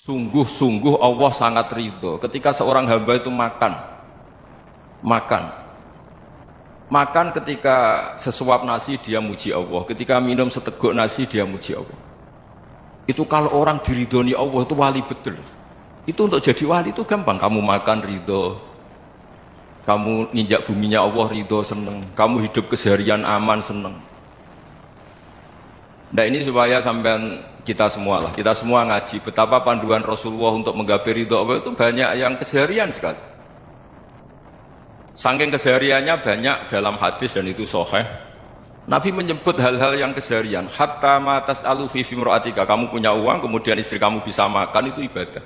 Sungguh-sungguh Allah sangat ridho ketika seorang hamba itu makan makan ketika sesuap nasi dia muji Allah, ketika minum seteguk nasi dia muji Allah. Itu kalau orang diridhoni Allah itu wali betul. Itu untuk jadi wali itu gampang, kamu makan ridho, kamu nginjak buminya Allah ridho seneng, kamu hidup keseharian aman seneng. Nah ini supaya sampean kita semua ngaji betapa panduan Rasulullah untuk menggapai ridho Allah itu banyak yang keseharian sekali. Saking kesehariannya banyak dalam hadis dan itu sahih. Nabi menyebut hal-hal yang keseharian. Hatta ma tas'alu fi imra'atika, kamu punya uang kemudian istri kamu bisa makan, itu ibadah.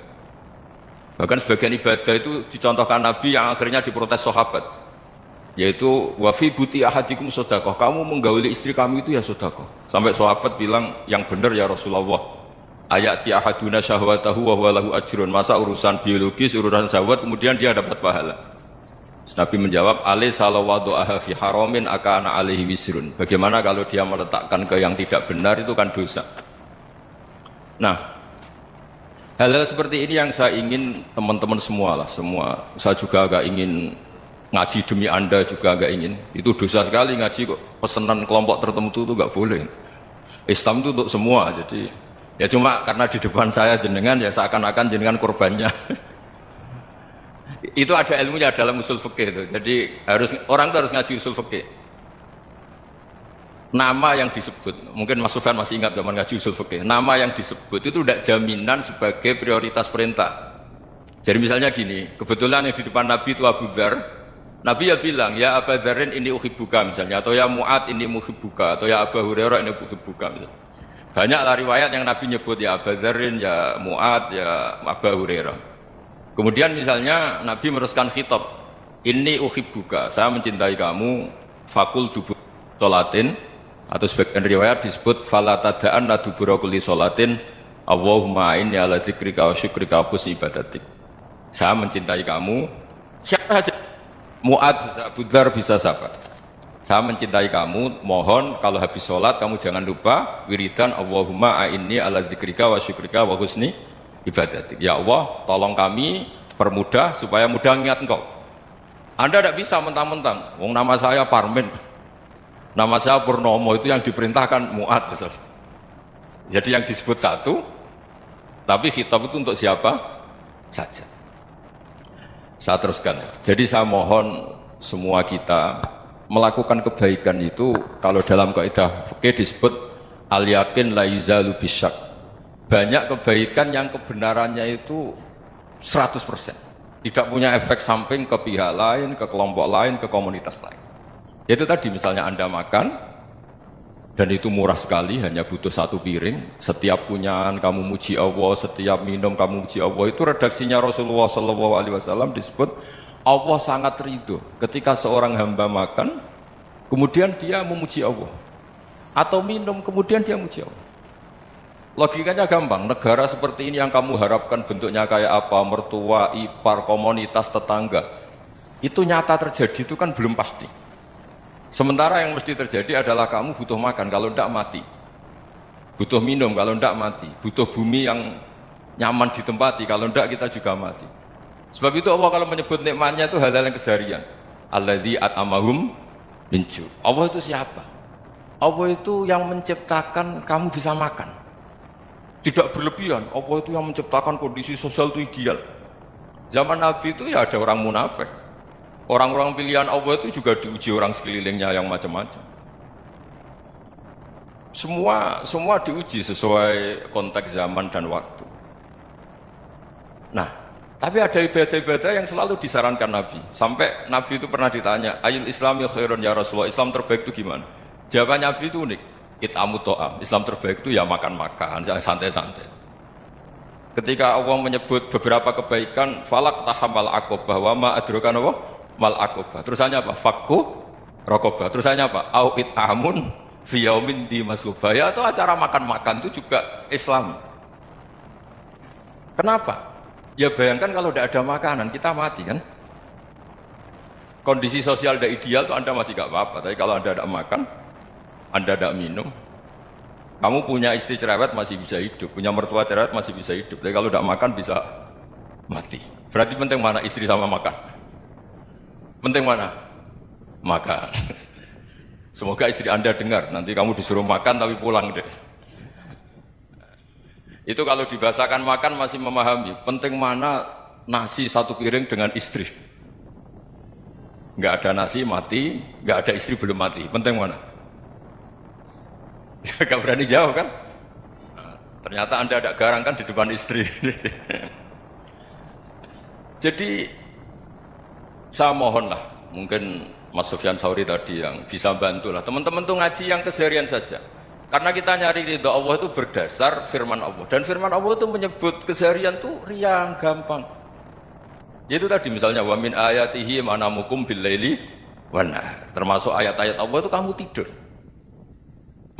Bahkan sebagian ibadah itu dicontohkan Nabi yang akhirnya diprotes sahabat, yaitu wa fi buti ahadikum sedekah, kamu menggauli istri kamu itu ya sedekah. Sampai sahabat bilang, yang benar ya Rasulullah, ayati ahaduna syahwatahu wa huwa lahu ajrun, masa urusan biologis, urusan syahwat kemudian dia dapat pahala. Nabi menjawab, alai salawadu'aha fi haramin akana alaihi wisrun. Bagaimana kalau dia meletakkan ke yang tidak benar, itu kan dosa. Nah, hal-hal seperti ini yang saya ingin teman-teman semua, saya juga agak ingin ngaji demi Anda, juga agak ingin. Itu dosa sekali ngaji kok pesanan kelompok tertentu itu gak boleh. Islam itu untuk semua, jadi ya cuma karena di depan saya jenengan ya seakan-akan jenengan korbannya. Itu ada ilmunya dalam usul fikih itu. Jadi orang itu harus ngaji usul fikih. Nama yang disebut, mungkin Mas Sufyan masih ingat zaman ngaji usul fikih. Nama yang disebut itu tidak jaminan sebagai prioritas perintah. Jadi misalnya gini, kebetulan yang di depan Nabi itu Abu Dzar. Nabi ya bilang, ya Abu Dzarin ini uhibbuka misalnya, atau ya Mu'ad ini uhibbuka, atau ya Abu Hurairah ini uhibbuka misalnya. Banyaklah riwayat yang Nabi nyebut ya Abu Dzarin, ya Mu'ad, ya Abu Hurairah. Kemudian misalnya Nabi meneruskan khitab, ini uhibbuka, saya mencintai kamu, fakul dubur sholatin, atau sebagian riwayat disebut fala tada'anna dubura kulli sholatin Allahumma inni ala dzikrika wa syukrika wa husni ibadatik. Saya mencintai kamu, siapa saja, Mu'ad bisa, Abu Dzar bisa siapa. Saya mencintai kamu, mohon kalau habis sholat kamu jangan lupa wiridan Allahumma inni ala dzikrika wa syukrika wa husni ibadatik. Ya Allah, tolong kami permudah supaya mudah ingat engkau. Anda tidak bisa mentang-mentang, wong nama saya Parmin, nama saya Purnomo, itu yang diperintahkan Mu'ad misalnya. Jadi yang disebut satu, tapi khitab itu untuk siapa saja. Saya teruskan. Jadi saya mohon semua kita melakukan kebaikan itu, kalau dalam kaidah fikih disebut al-yakin la yuzalu bisyak. Banyak kebaikan yang kebenarannya itu 100%. Tidak punya efek samping ke pihak lain, ke kelompok lain, ke komunitas lain. Itu tadi misalnya Anda makan, dan itu murah sekali, hanya butuh satu piring. Setiap punyaan kamu muji Allah, setiap minum kamu muji Allah. Itu redaksinya Rasulullah SAW disebut, Allah sangat ridho ketika seorang hamba makan, kemudian dia memuji Allah. Atau minum, kemudian dia memuji Allah. Logikanya gampang, negara seperti ini yang kamu harapkan bentuknya kayak apa, mertua, ipar, komunitas, tetangga, itu nyata terjadi itu kan belum pasti. Sementara yang mesti terjadi adalah kamu butuh makan, kalau tidak mati. Butuh minum, kalau tidak mati. Butuh bumi yang nyaman ditempati, kalau tidak kita juga mati. Sebab itu Allah kalau menyebut nikmatnya itu hal-hal yang keseharian. Alladzi at'amahum min ju'. Allah itu siapa? Allah itu yang menciptakan kamu bisa makan. Tidak berlebihan, Allah itu yang menciptakan kondisi sosial itu ideal. Zaman Nabi itu ya ada orang munafik. Orang-orang pilihan Allah itu juga diuji orang sekelilingnya yang macam-macam. Semua diuji sesuai konteks zaman dan waktu. Nah, tapi ada ibadah-ibadah yang selalu disarankan Nabi. Sampai Nabi itu pernah ditanya, ayul islami khairun ya Rasulullah, Islam terbaik itu gimana? Jawaban Nabi itu unik. It'amu to'am, Islam terbaik itu ya makan-makan, jangan santai-santai. Ketika Allah menyebut beberapa kebaikan, falak tahamal aqobah, wa ma adrokan Allah mal aqobah. Terusannya apa? Fakku rokobah. Terusannya apa? Au it'amun fiyaumin di masubah. Ya itu acara makan-makan itu juga Islam. Kenapa? Ya bayangkan kalau tidak ada makanan, kita mati kan? Kondisi sosial tidak ideal itu Anda masih gak apa-apa, tapi kalau Anda tidak makan, Anda tidak minum, Kamu punya istri cerewet masih bisa hidup, punya mertua cerewet masih bisa hidup. Tapi kalau tidak makan bisa mati. Berarti penting mana istri sama makan? Penting mana? Makan. Semoga istri Anda dengar, nanti kamu disuruh makan tapi pulang deh. Itu kalau dibahasakan makan masih memahami. Penting mana nasi satu piring dengan istri. Nggak ada nasi mati, nggak ada istri belum mati. Penting mana? Gak berani jawab kan? Nah, ternyata Anda ada garang kan di depan istri. Jadi saya mohonlah, mungkin Mas Sufyan Sauri tadi yang bisa bantulah teman-teman tuh ngaji yang keseharian saja. Karena kita nyari ridha Allah itu berdasar firman Allah, dan firman Allah itu menyebut keseharian tuh riang gampang. Itu tadi misalnya wa min ayatihi manamukum bil laili wan nahar. Termasuk ayat-ayat Allah itu kamu tidur.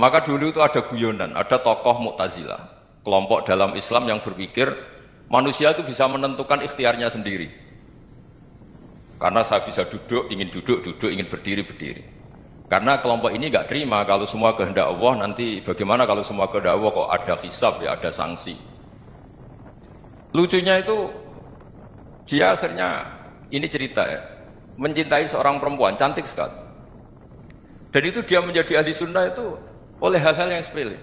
Maka dulu itu ada guyonan, ada tokoh Mu'tazilah, kelompok dalam Islam yang berpikir manusia itu bisa menentukan ikhtiarnya sendiri. Karena saya bisa duduk, ingin berdiri, berdiri. Karena kelompok ini nggak terima kalau semua kehendak Allah, nanti bagaimana kalau semua kehendak Allah kok ada hisab ya, ada sanksi. Lucunya itu dia akhirnya, ini cerita ya, mencintai seorang perempuan cantik sekali. Dan itu dia menjadi ahli sunnah itu oleh hal-hal yang sepele.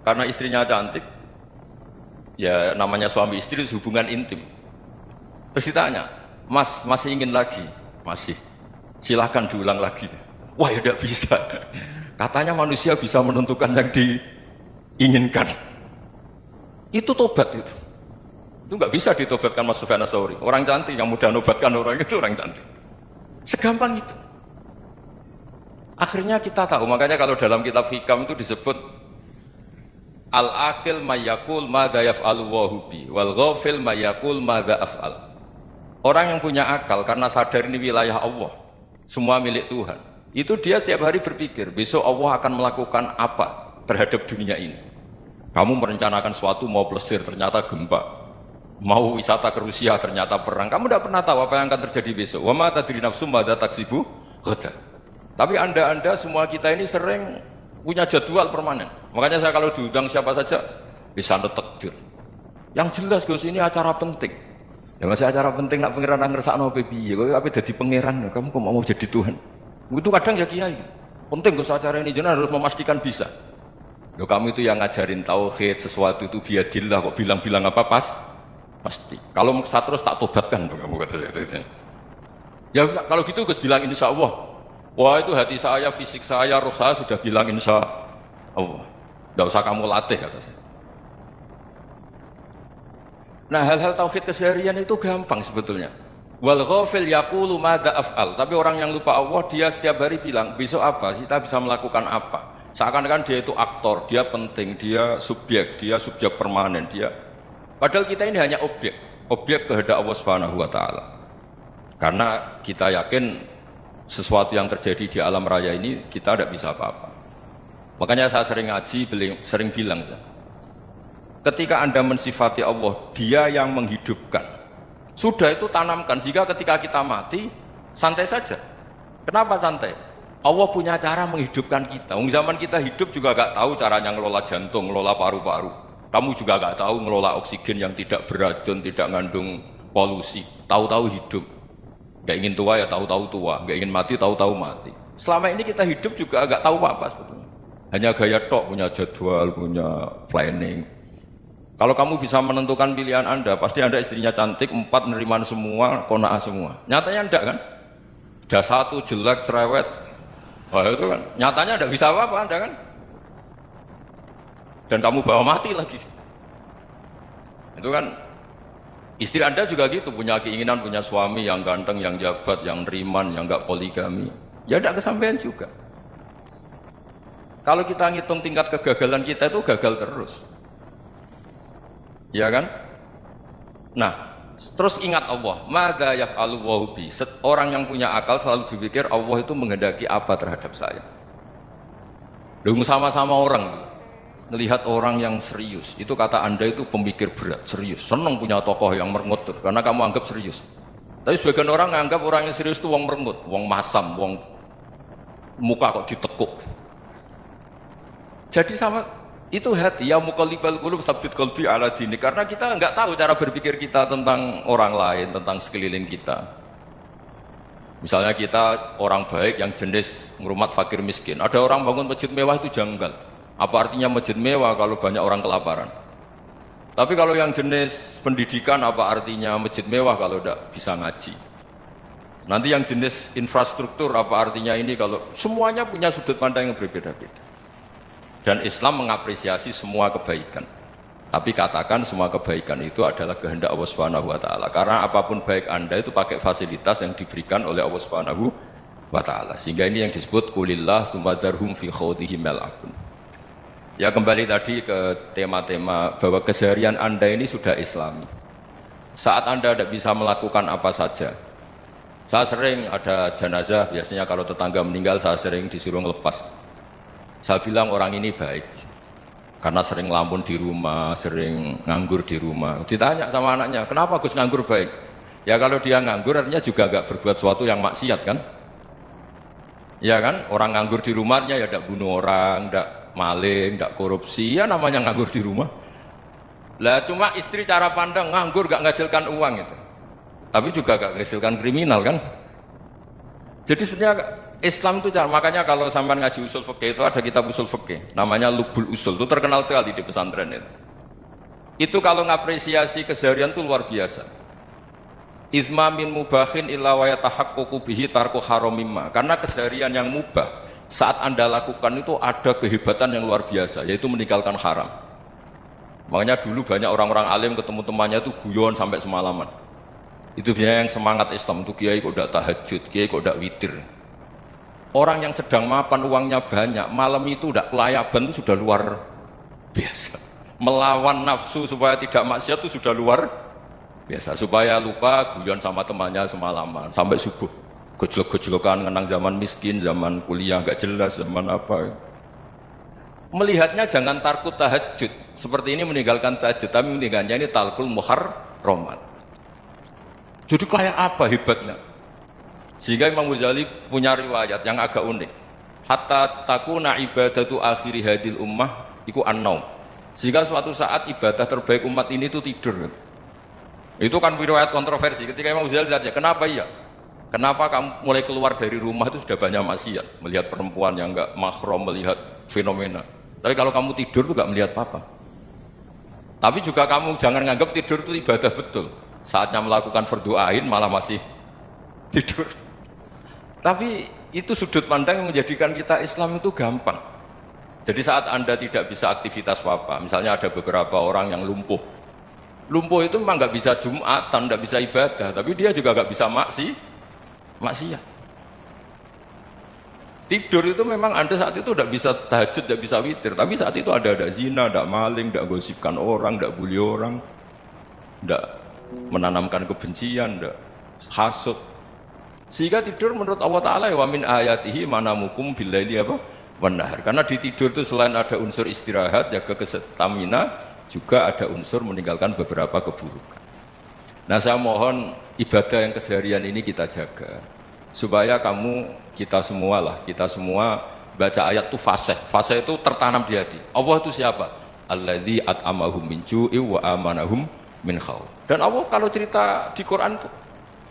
Karena istrinya cantik, ya namanya suami istri hubungan intim. Terus ditanya, Mas, masih ingin lagi? Masih. Silahkan diulang lagi. Wah ya tidak bisa. Katanya manusia bisa menentukan yang diinginkan. Itu tobat itu. Itu nggak bisa ditobatkan Mas Sufyan Ats-Tsauri. Orang cantik yang mudah nobatkan orang itu orang cantik. Segampang itu. Akhirnya kita tahu, makanya kalau dalam kitab Hikam itu disebut al-aqil mayyakul madza yaf'alu wa hubi wal ghafil mayyakul madza af'al. Orang yang punya akal karena sadar ini wilayah Allah, semua milik Tuhan, itu dia tiap hari berpikir besok Allah akan melakukan apa terhadap dunia ini. Kamu merencanakan suatu mau plesir ternyata gempa, mau wisata ke Rusia ternyata perang, kamu tidak pernah tahu apa yang akan terjadi besok. Wa ma tadri nafsum madza taksibu ghadan. Tapi anda semua kita ini sering punya jadwal permanen. Makanya saya kalau diundang siapa saja bisa takdir. Yang jelas Gus ini acara penting. Ya masih acara penting nak pangeran ngersakno piye? Kowe ape dadi pangeran, kamu kok mau jadi Tuhan? Itu kadang ya kiai. Penting Gus acara ini jenengan harus memastikan bisa. Loh kamu itu yang ngajarin tauhid, sesuatu itu biadillah kok bilang-bilang apa pasti. Kalau terus tak tobatkan kamu kata saya. Ya kalau gitu Gus bilang insya Allah. Wah itu hati saya, fisik saya, roh saya sudah bilang insya Allah. Tidak usah kamu latih kata saya. Nah hal-hal tauhid keseharian itu gampang sebetulnya. Wal ghafil yaqulu madza af'al. Tapi orang yang lupa Allah dia setiap hari bilang besok apa? Kita bisa melakukan apa? Seakan-akan dia itu aktor, dia penting, dia subjek permanen, dia. Padahal kita ini hanya objek kehendak Allah Subhanahu wa taala. Karena kita yakin sesuatu yang terjadi di alam raya ini kita tidak bisa apa-apa. Makanya saya sering ngaji, sering bilang ketika Anda mensifati Allah, dia yang menghidupkan, sudah itu tanamkan sehingga ketika kita mati santai saja. Kenapa santai? Allah punya cara menghidupkan kita. Zaman kita hidup juga gak tahu caranya ngelola jantung, ngelola paru-paru. Kamu juga gak tahu ngelola oksigen yang tidak beracun, tidak mengandung polusi. Tahu-tahu hidup. Gak ingin tua ya tahu-tahu tua, gak ingin mati tahu-tahu mati. Selama ini kita hidup juga agak tahu apa sebetulnya. Hanya gaya tok, punya jadwal, punya planning. Kalau kamu bisa menentukan pilihan Anda, pasti Anda istrinya cantik, 4 neriman semua, qanaah semua. Nyatanya enggak kan? Ada 1 jelek, cerewet. Wah itu kan, nyatanya enggak bisa apa-apa Anda kan? Dan kamu bawa mati lagi. Itu kan istri Anda juga gitu, punya keinginan punya suami yang ganteng, yang jabat, yang neriman, yang enggak poligami. Ya enggak kesampaian juga. Kalau kita ngitung tingkat kegagalan kita itu gagal terus. Ya kan? Nah, terus ingat Allah, madza yaf'alu wa bi. Orang yang punya akal selalu berpikir Allah itu menghendaki apa terhadap saya. Lalu sama-sama orang melihat orang yang serius, itu kata Anda itu pemikir berat, serius, senang punya tokoh yang merengut karena kamu anggap serius. Tapi sebagian orang menganggap orang yang serius itu wong merengut, wong masam, wong muka kok ditekuk. Jadi sama Itu hati, ya muqallibal qulub tsabbit qalbi ala dini. Karena kita nggak tahu cara berpikir kita tentang orang lain, tentang sekeliling kita. Misalnya kita orang baik yang jenis ngrumat fakir miskin. Ada orang bangun masjid mewah itu janggal. Apa artinya masjid mewah kalau banyak orang kelaparan? Tapi kalau yang jenis pendidikan, apa artinya masjid mewah kalau tidak bisa ngaji? Nanti yang jenis infrastruktur, apa artinya ini kalau semuanya punya sudut pandang yang berbeda-beda. Dan Islam mengapresiasi semua kebaikan. Tapi katakan semua kebaikan itu adalah kehendak Allah Subhanahu wa taala. Karena apapun baik Anda itu pakai fasilitas yang diberikan oleh Allah Subhanahu wa taala. Sehingga ini yang disebut qulillah tsumma darhum fi khawdihim yal'abun. Ya kembali tadi ke tema-tema bahwa keseharian Anda ini sudah Islami. Saat Anda tidak bisa melakukan apa saja. Saya sering ada jenazah, biasanya kalau tetangga meninggal saya sering disuruh ngelepas. Saya bilang orang ini baik karena sering ngelamun di rumah, sering nganggur di rumah. Ditanya sama anaknya, kenapa Gus nganggur baik? Ya kalau dia nganggur artinya juga gak berbuat sesuatu yang maksiat kan? Ya kan, orang nganggur di rumahnya ya tidak bunuh orang, tidak maling, tidak korupsi, ya namanya nganggur di rumah. Lah cuma istri cara pandang nganggur gak menghasilkan uang itu, tapi juga gak menghasilkan kriminal kan? Jadi sebenarnya Islam itu cara, makanya kalau sampai ngaji usul fikih itu ada kitab usul fikih, namanya Lubul Usul, itu terkenal sekali di pesantren itu. Itu kalau ngapresiasi keseharian itu luar biasa. Izma min mubahin illa wa yatahaqqaqu bihi tarku haramimma. Karena keseharian yang mubah saat Anda lakukan itu ada kehebatan yang luar biasa, yaitu meninggalkan haram. Makanya dulu banyak orang-orang alim ketemu temannya itu guyon sampai semalaman. Itu biasanya yang semangat Islam itu kiai kok tidak tahajud, kiai kok tidak witir. Orang yang sedang mapan uangnya banyak, malam itu tidak kelayaban itu sudah luar biasa. Melawan nafsu supaya tidak maksiat itu sudah luar biasa. Supaya lupa guyon sama temannya semalaman sampai subuh. Gojlok-gojlokan ngenang zaman miskin, zaman kuliah nggak jelas, zaman apa. Melihatnya jangan takut tahajud. Seperti ini meninggalkan tahajud, tapi meninggalkannya ini talqul muharramat. Jadi kayak apa hebatnya? Sehingga Imam Ghazali punya riwayat yang agak unik. Hatta takuna ibadatu akhiri hadil ummah iku an-naum. Sehingga suatu saat ibadah terbaik umat ini itu tidur. Itu kan riwayat kontroversi. Ketika Imam Ghazali ditanya, kenapa iya? Kenapa kamu mulai keluar dari rumah itu sudah banyak maksiat, melihat perempuan yang enggak mahram, melihat fenomena. Tapi kalau kamu tidur itu enggak melihat apa-apa. Tapi juga kamu jangan nganggap tidur itu ibadah betul. Saatnya melakukan fardu ain malah masih tidur. Tapi itu sudut pandang yang menjadikan kita Islam itu gampang. Jadi saat Anda tidak bisa aktivitas apa-apa, misalnya ada beberapa orang yang lumpuh. Lumpuh itu memang nggak bisa Jumatan, nggak bisa ibadah, tapi dia juga nggak bisa maksiat. Tidur itu memang Anda saat itu tidak bisa tahajud, tidak bisa witir, tapi saat itu ada zina, ada maling, ada gosipkan orang, ada bully orang, ada menanamkan kebencian, ada hasud. Sehingga tidur menurut Allah Ta'ala wa min ayatihi manamukum billaili apa? Wanahar. Karena di tidur itu selain ada unsur istirahat, jaga stamina, juga ada unsur meninggalkan beberapa keburukan. Nah saya mohon ibadah yang keseharian ini kita jaga. Supaya kita semua baca ayat itu fasih. Fasih itu tertanam di hati. Allah itu siapa? Alladzi at'amahum min ju'i wa amanahum min khawf. Dan Allah kalau cerita di Quran itu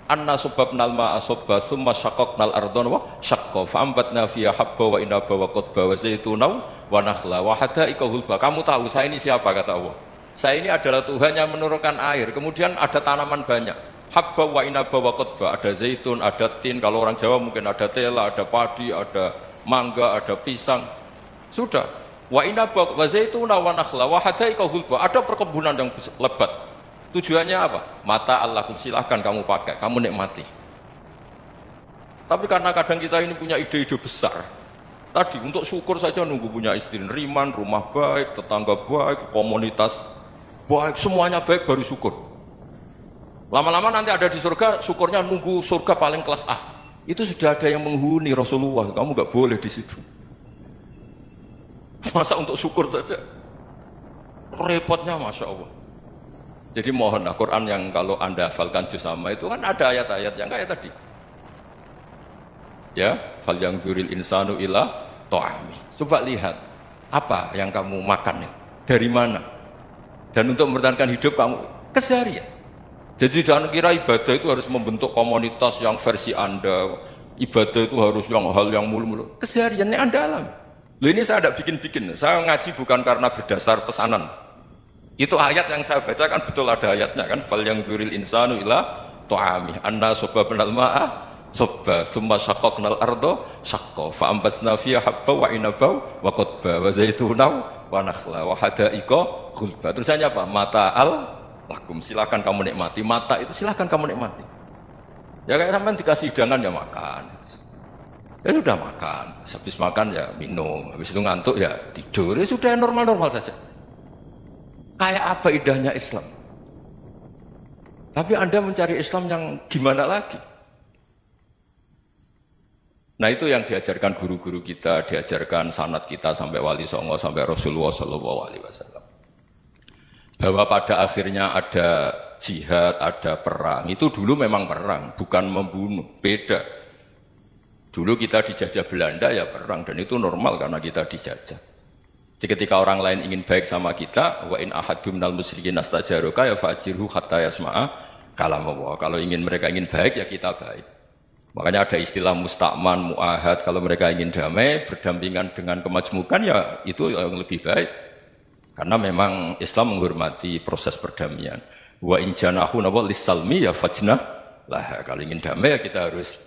anna subabnal ma'a subba summa syaqaqnal ardon wa syaqqa fa'ambatna fiha habba wa inaba wa qadba wa zaituna wa nakhla wa hadaika hulba. Kamu tahu saya ini siapa, kata Allah. Saya ini adalah Tuhan yang menurunkan air, kemudian ada tanaman banyak, habba wa inaba wa qadba, ada zaitun, ada tin, kalau orang Jawa mungkin ada tela, ada padi, ada mangga, ada pisang. Sudah. Wa inaba wa zaituna wa nakhla wa hadaika hulba, ada perkebunan yang lebat. Tujuannya apa? Mata Allahkum, silahkan kamu pakai, kamu nikmati. Tapi karena kadang kita ini punya ide-ide besar. Tadi untuk syukur saja nunggu punya istri riman, rumah baik, tetangga baik, komunitas baik, semuanya baik baru syukur. Lama-lama nanti ada di surga, syukurnya nunggu surga paling kelas A. Itu sudah ada yang menghuni Rasulullah, kamu nggak boleh di situ. Masa untuk syukur saja? Repotnya Masya Allah. Jadi mohonlah Quran yang kalau Anda hafalkan juz sama itu kan ada ayat-ayat yang kayak tadi. Ya, fal yang dzuril insanu ila ta'ami. Coba lihat. Apa yang kamu makan? Dari mana? Dan untuk mempertahankan hidup kamu keseharian. Jadi jangan kira ibadah itu harus membentuk komunitas yang versi Anda. Ibadah itu harus yang hal yang mulu-mulu. Kesehariannya Anda alami. Loh ini saya tidak bikin-bikin. Saya ngaji bukan karena berdasar pesanan. Itu ayat yang saya baca kan betul ada ayatnya kan. Fal yang dzuril insanu ila ta'ami anna sababnal ma'a sabba thumma syaqqaqnal ardo syaqqa fa ambasna fiha habba wa inaba wa qadba wa zaituna wa nakhla wa hadaiqa ghulba. Terusannya apa? Mata'al lakum, silakan kamu nikmati. Mata itu silakan kamu nikmati. Ya kayak sampean dikasih hidangan ya makan. Ya sudah makan, habis makan ya minum, habis itu ngantuk ya tidur. Ya sudah normal-normal saja. Kayak apa indahnya Islam? Tapi Anda mencari Islam yang gimana lagi? Nah itu yang diajarkan guru-guru kita, diajarkan sanad kita sampai Wali Songo, sampai Rasulullah SAW. Bahwa pada akhirnya ada jihad, ada perang. Itu dulu memang perang, bukan membunuh, beda. Dulu kita dijajah Belanda ya perang, dan itu normal karena kita dijajah. Jadi ketika orang lain ingin baik sama kita, wa in ahadum minal musyrikin astajaroka ya fa'jirhu hatta yasma'a kalam Allah. Kalau mereka ingin baik ya kita baik. Makanya ada istilah musta'man, mu'ahad. Kalau mereka ingin damai, berdampingan dengan kemajmukan ya itu yang lebih baik. Karena memang Islam menghormati proses perdamaian. Wa in janahu lis-salmi ya fajnah lah. Kalau ingin damai ya kita harus